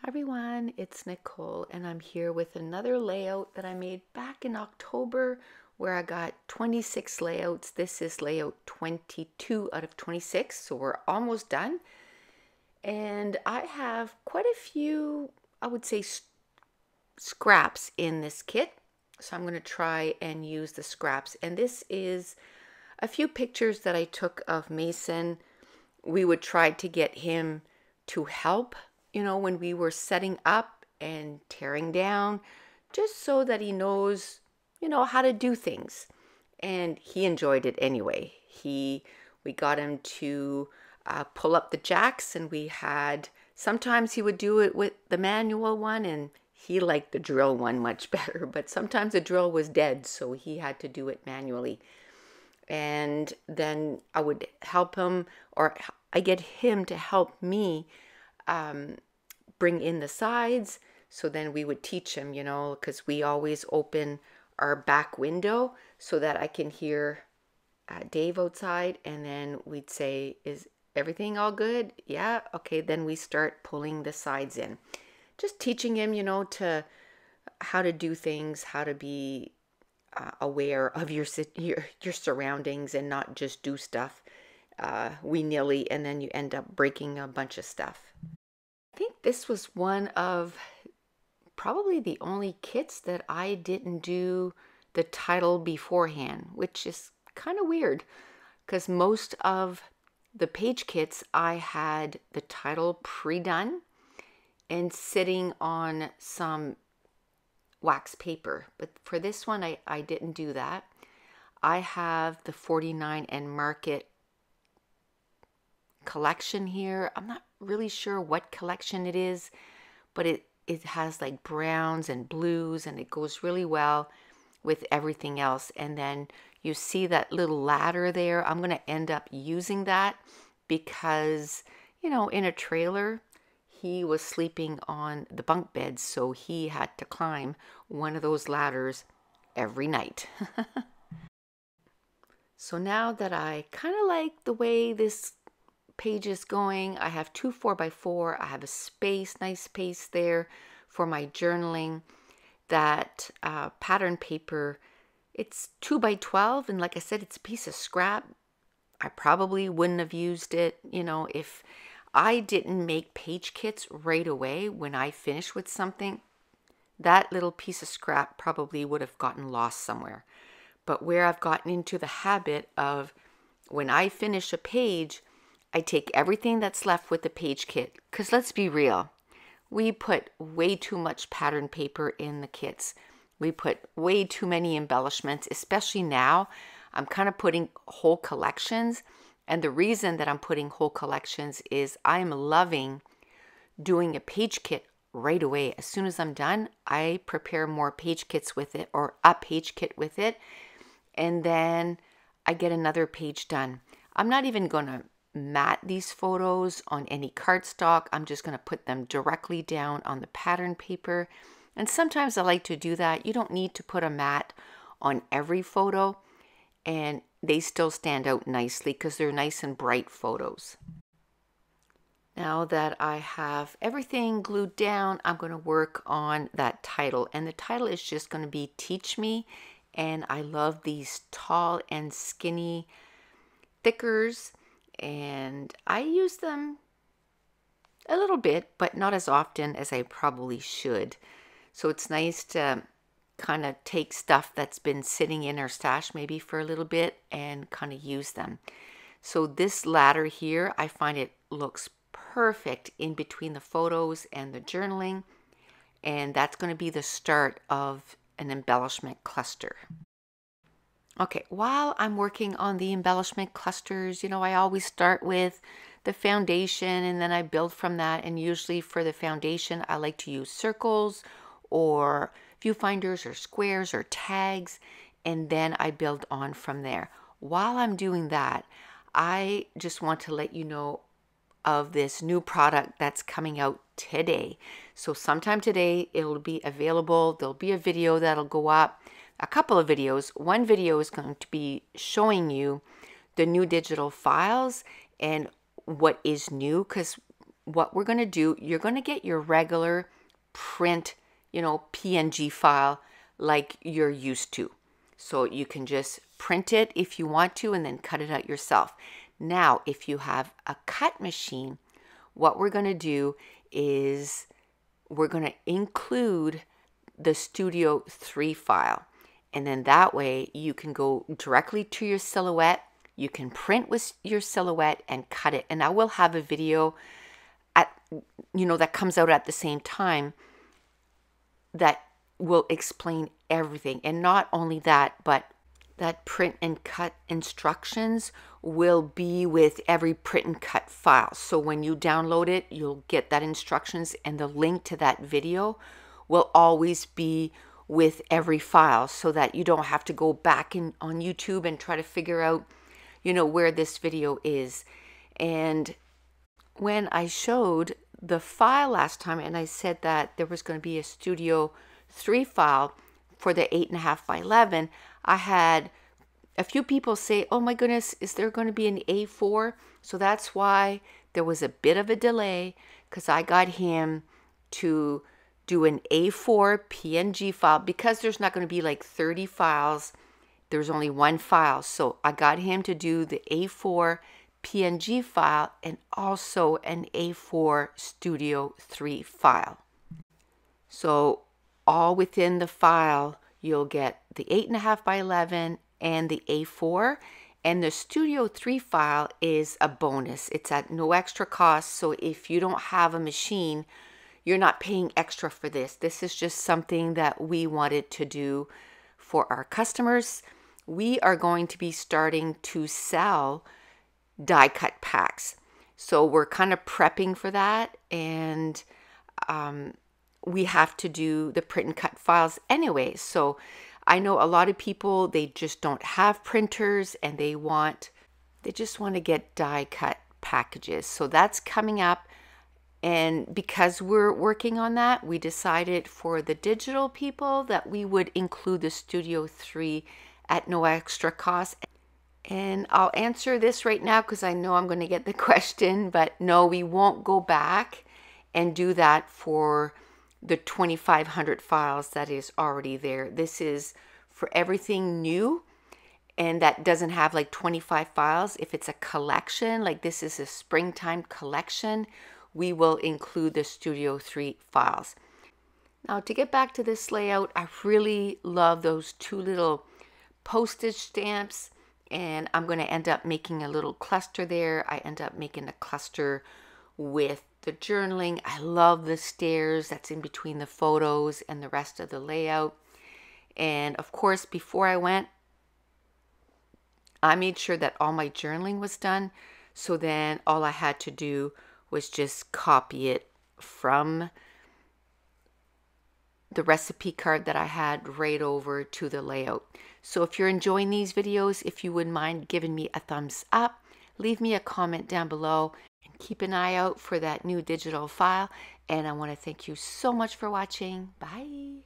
Hi everyone, it's Nicole and I'm here with another layout that I made back in October where I got 26 layouts. This is layout 22 out of 26, so we're almost done. And I have quite a few, I would say, scraps in this kit. So I'm going to try and use the scraps. And this is a few pictures that I took of Mason. We would try to get him to help, when we were setting up and tearing down, just so that he knows, how to do things. And he enjoyed it anyway. We got him to pull up the jacks, and sometimes he would do it with the manual one, and he liked the drill one much better, but sometimes the drill was dead, so he had to do it manually. And then I would help him, or I get him to help me bring in the sides. So then we would teach him, because we always open our back window so that I can hear Dave outside. And then we'd say, is everything all good? Yeah. Okay. Then we start pulling the sides in. Just teaching him, to how to do things, how to be aware of your surroundings and not just do stuff willy-nilly, and then you end up breaking a bunch of stuff. I think this was one of probably the only kits that I didn't do the title beforehand, which is kind of weird because most of the page kits I had the title pre-done and sitting on some wax paper. But for this one, I didn't do that. I have the 49 and Market collection here. I'm not really sure what collection it is, but it has like browns and blues, and it goes really well with everything else. And then you see that little ladder there. I'm going to end up using that because, in a trailer, he was sleeping on the bunk beds, so he had to climb one of those ladders every night. So now that I kind of like the way this page is going, I have two 4x4. I have a nice space there for my journaling. That pattern paper, it's 2x12, and like I said, it's a piece of scrap. I probably wouldn't have used it, if I didn't make page kits right away when I finished with something. That little piece of scrap probably would have gotten lost somewhere. But where I've gotten into the habit of when I finish a page, I take everything that's left with the page kit, because let's be real, we put way too much pattern paper in the kits. We put way too many embellishments, especially now. I'm kind of putting whole collections, and the reason that I'm putting whole collections is I'm loving doing a page kit right away. As soon as I'm done, I prepare more page kits with it, or a page kit with it, and then I get another page done. I'm not even going to mat these photos on any cardstock. I'm just going to put them directly down on the pattern paper. And sometimes I like to do that. You don't need to put a mat on every photo, and they still stand out nicely because they're nice and bright photos. Now that I have everything glued down, I'm going to work on that title. And the title is just going to be Teach Me. And I love these tall and skinny thickers, and I use them a little bit, but not as often as I probably should. So it's nice to kind of take stuff that's been sitting in our stash maybe for a little bit and kind of use them. So this ladder here, I find it looks perfect in between the photos and the journaling, and that's going to be the start of an embellishment cluster. Okay, while I'm working on the embellishment clusters, I always start with the foundation and then I build from that. And usually for the foundation, I like to use circles or viewfinders or squares or tags, and then I build on from there. While I'm doing that, I just want to let you know of this new product that's coming out today. So sometime today it'll be available. There'll be a video that'll go up, a couple of videos. One video is going to be showing you the new digital files and what is new, because what we're going to do, you're going to get your regular print, PNG file like you're used to. So you can just print it if you want to and then cut it out yourself. Now, if you have a cut machine, what we're going to do is we're going to include the Studio 3 file. And then that way you can go directly to your silhouette. You can print with your silhouette and cut it. And I will have a video that comes out at the same time that will explain everything. And not only that, but that print and cut instructions will be with every print and cut file. So when you download it, you'll get that instructions, and the link to that video will always be with every file, so that you don't have to go back on YouTube and try to figure out, where this video is. And when I showed the file last time and I said that there was going to be a Studio 3 file for the 8.5 by 11, I had a few people say, oh my goodness, is there going to be an A4? So that's why there was a bit of a delay, because I got him to do an A4 PNG file. Because there's not going to be like 30 files, there's only one file. So I got him to do the A4 PNG file and also an A4 Studio 3 file. So all within the file, you'll get the 8.5 by 11 and the A4, and the Studio 3 file is a bonus. It's at no extra cost. So if you don't have a machine, you're not paying extra for this. This is just something that we wanted to do for our customers. We are going to be starting to sell die cut packs. So we're kind of prepping for that, and we have to do the print and cut files anyway. So I know a lot of people, they just don't have printers and they just want to get die cut packages. So that's coming up. And because we're working on that, we decided for the digital people that we would include the Studio 3 at no extra cost. And I'll answer this right now because I know I'm going to get the question, but no, we won't go back and do that for the 2,500 files that is already there. This is for everything new, and that doesn't have like 25 files. If it's a collection, like this is a springtime collection, we will include the Studio 3 files. Now to get back to this layout, I really love those two little postage stamps, and I'm going to end up making a little cluster there. I end up making a cluster with the journaling. I love the stairs that's in between the photos and the rest of the layout. And of course, before I went, I made sure that all my journaling was done. So then all I had to do was just copy it from the recipe card that I had right over to the layout. So if you're enjoying these videos, if you wouldn't mind giving me a thumbs up, leave me a comment down below, and keep an eye out for that new digital file. And I want to thank you so much for watching. Bye.